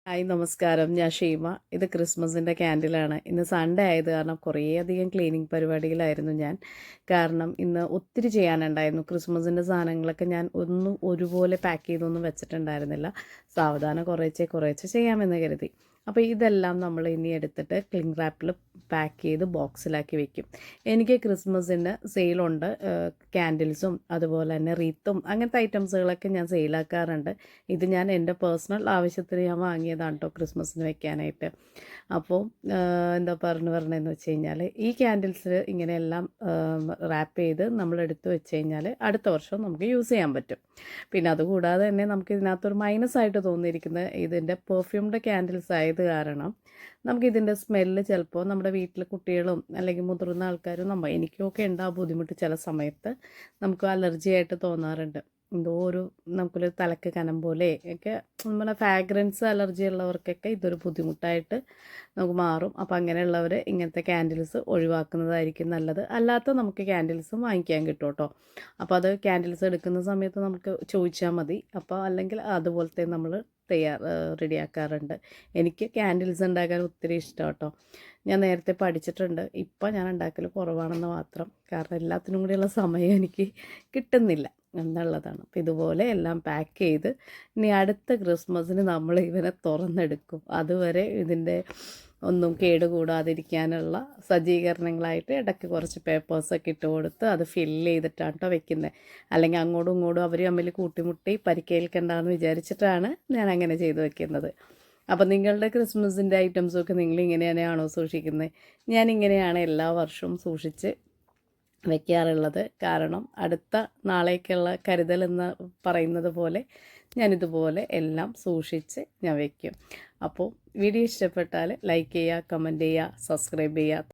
Hi നമസ്കാരം. ഞാൻ ഷീമ. ഇത് ക്രിസ്മസിൻ്റെ ക്യാൻഡിലാണ്. ഇന്ന് സൺഡേ ആയത് കാരണം കുറേയധികം ക്ലീനിങ് പരിപാടിയിലായിരുന്നു ഞാൻ. കാരണം ഇന്ന് ഒത്തിരി ചെയ്യാനുണ്ടായിരുന്നു. ക്രിസ്മസിൻ്റെ സാധനങ്ങളൊക്കെ ഞാൻ ഒന്നും ഒരുപോലെ പാക്ക് ചെയ്തൊന്നും വെച്ചിട്ടുണ്ടായിരുന്നില്ല. സാവധാനം കുറേശ്ശെ കുറേശ്ശെ ചെയ്യാമെന്ന് കരുതി. അപ്പോൾ ഇതെല്ലാം നമ്മൾ ഇനി എടുത്തിട്ട് ക്ലിംഗ് റാപ്പിൽ പാക്ക് ചെയ്ത് ബോക്സിലാക്കി വെക്കും. എനിക്ക് ക്രിസ്മസിൻ്റെ സെയിലുണ്ട്. ക്യാൻഡിൽസും അതുപോലെ തന്നെ റീത്തും അങ്ങനത്തെ ഐറ്റംസുകളൊക്കെ ഞാൻ സെയിലാക്കാറുണ്ട്. ഇത് ഞാൻ എൻ്റെ പേഴ്സണൽ ആവശ്യത്തിന് ഞാൻ വാങ്ങിയതാണ് കേട്ടോ ക്രിസ്മസിന് വെക്കാനായിട്ട്. അപ്പോൾ എന്താ പറഞ്ഞതെന്ന് വെച്ച് കഴിഞ്ഞാൽ ഈ ക്യാൻഡിൽസ് ഇങ്ങനെയെല്ലാം റാപ്പ് ചെയ്ത് നമ്മൾ എടുത്ത് വെച്ച് കഴിഞ്ഞാൽ അടുത്ത വർഷം നമുക്ക് യൂസ് ചെയ്യാൻ പറ്റും. പിന്നെ അതുകൂടാതെ തന്നെ നമുക്ക് ഇതിനകത്തൊരു മൈനസായിട്ട് തോന്നിയിരിക്കുന്നത് ഇതിൻ്റെ പെർഫ്യൂംഡ് ക്യാൻഡിൽസ് ആയത് കാരണം നമുക്കിതിൻ്റെ സ്മെല്ല് ചിലപ്പോൾ നമ്മുടെ വീട്ടിൽ കുട്ടികളും അല്ലെങ്കിൽ മുതിർന്ന ആൾക്കാരും എനിക്കൊക്കെ ഉണ്ടാകും ബുദ്ധിമുട്ട് ചില സമയത്ത് നമുക്ക് അലർജി ആയിട്ട് തോന്നാറുണ്ട്. എന്തോ നമുക്കൊരു തലക്ക് കനം പോലെ ഒക്കെ നമ്മളെ ഫ്രാഗ്രൻസ് അലർജി ഉള്ളവർക്കൊക്കെ ഇതൊരു ബുദ്ധിമുട്ടായിട്ട് നമുക്ക് മാറും. അപ്പോൾ അങ്ങനെയുള്ളവർ ഇങ്ങനത്തെ ക്യാൻഡിൽസ് ഒഴിവാക്കുന്നതായിരിക്കും നല്ലത്. അല്ലാത്ത നമുക്ക് ക്യാൻഡിൽസും വാങ്ങിക്കാൻ കിട്ടും കേട്ടോ. അപ്പോൾ അത് ക്യാൻഡിൽസ് എടുക്കുന്ന സമയത്ത് നമുക്ക് ചോദിച്ചാൽ മതി. അപ്പോൾ അല്ലെങ്കിൽ അതുപോലത്തെ നമ്മൾ റെഡിയാക്കാറുണ്ട്. എനിക്ക് ക്യാൻഡിൽസ് ഉണ്ടാക്കാൻ ഒത്തിരി ഇഷ്ടം കേട്ടോ. ഞാൻ നേരത്തെ പഠിച്ചിട്ടുണ്ട്. ഇപ്പം ഞാൻ ഉണ്ടാക്കൽ കുറവാണെന്ന് മാത്രം. കാരണം എല്ലാത്തിനും കൂടിയുള്ള സമയം എനിക്ക് കിട്ടുന്നില്ല എന്നുള്ളതാണ്. അപ്പോൾ ഇതുപോലെ എല്ലാം പാക്ക് ചെയ്ത് ഇനി അടുത്ത ക്രിസ്മസിന് നമ്മൾ ഇവനെ തുറന്നെടുക്കും. അതുവരെ ഇതിൻ്റെ ഒന്നും കേടുകൂടാതിരിക്കാനുള്ള സജ്ജീകരണങ്ങളായിട്ട് ഇടയ്ക്ക് കുറച്ച് പേപ്പേഴ്സൊക്കെ ഇട്ട് കൊടുത്ത് അത് ഫില്ല് ചെയ്തിട്ടാണ് കേട്ടോ വെക്കുന്നത്. അല്ലെങ്കിൽ അങ്ങോട്ടും ഇങ്ങോട്ടും അവർ തമ്മിൽ കൂട്ടിമുട്ടി പരിക്കേൽക്കണ്ടെന്ന് വിചാരിച്ചിട്ടാണ് ഞാൻ അങ്ങനെ ചെയ്ത് വെക്കുന്നത്. അപ്പോൾ നിങ്ങളുടെ ക്രിസ്മസിൻ്റെ ഐറ്റംസൊക്കെ നിങ്ങളിങ്ങനെയാണോ സൂക്ഷിക്കുന്നത്? ഞാനിങ്ങനെയാണ് എല്ലാ വർഷവും സൂക്ഷിച്ച് വയ്ക്കാറുള്ളത്. കാരണം അടുത്ത നാളേക്കുള്ള കരുതലെന്ന് പറയുന്നത് പോലെ ഞാനിതുപോലെ എല്ലാം സൂക്ഷിച്ച് ഞാൻ വയ്ക്കും. അപ്പോൾ വീഡിയോ ഇഷ്ടപ്പെട്ടാൽ ലൈക്ക് ചെയ്യുക, കമൻറ്റ് ചെയ്യുക, സബ്സ്ക്രൈബ് ചെയ്യുക.